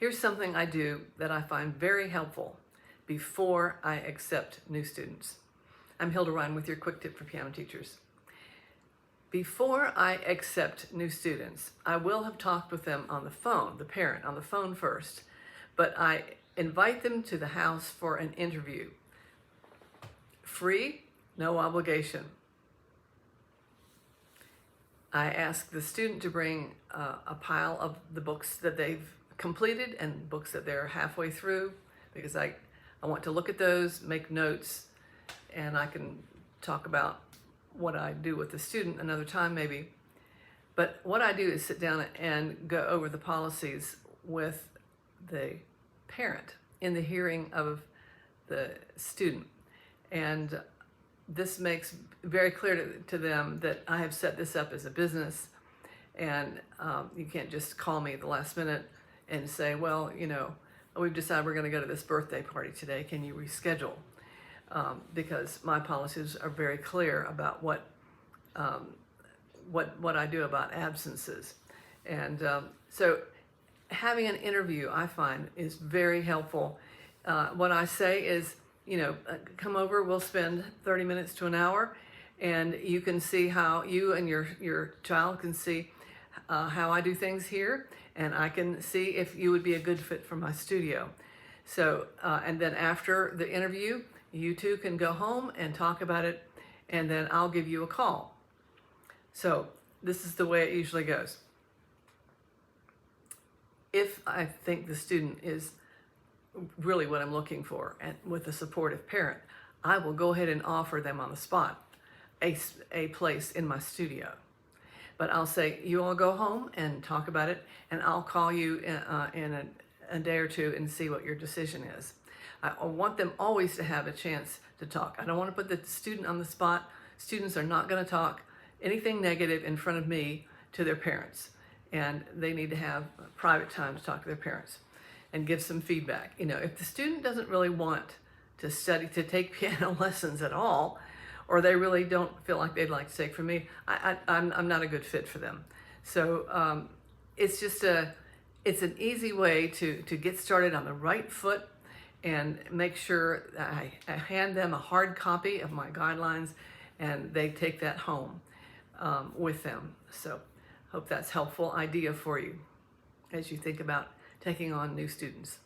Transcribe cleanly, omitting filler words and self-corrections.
Here's something I do that I find very helpful before I accept new students. I'm Hilda Ryan with your quick tip for piano teachers. Before I accept new students, I will have talked with them on the phone, the parent on the phone first, but I invite them to the house for an interview. Free, no obligation. I ask the student to bring a pile of the books that they've completed and books that they're halfway through, because I want to look at those, make notes, and I can talk about what I do with the student another time maybe. But what I do is sit down and go over the policies with the parent in the hearing of the student. And this makes very clear to them that I have set this up as a business, and you can't just call me at the last minute and say, well, you know, we've decided we're going to go to this birthday party today. Can you reschedule? Because my policies are very clear about what I do about absences. And so having an interview, I find, is very helpful. What I say is, you know, come over, we'll spend 30 minutes to an hour, and you can see how you and your child can see how I do things here, and I can see if you would be a good fit for my studio. So, and then after the interview, you two can go home and talk about it, and then I'll give you a call. So this is the way it usually goes. If I think the student is really what I'm looking for, and with a supportive parent, I will go ahead and offer them on the spot a place in my studio. But I'll say, you all go home and talk about it, and I'll call you in a day or two and see what your decision is. I want them always to have a chance to talk. I don't want to put the student on the spot. Students are not going to talk anything negative in front of me to their parents, and they need to have private time to talk to their parents and give some feedback. You know, if the student doesn't really want to study, to take piano lessons at all, or they really don't feel like they'd like to take from me, I'm not a good fit for them. So it's just it's an easy way to get started on the right foot and make sure that I hand them a hard copy of my guidelines, and they take that home with them. So hope that's a helpful idea for you as you think about taking on new students.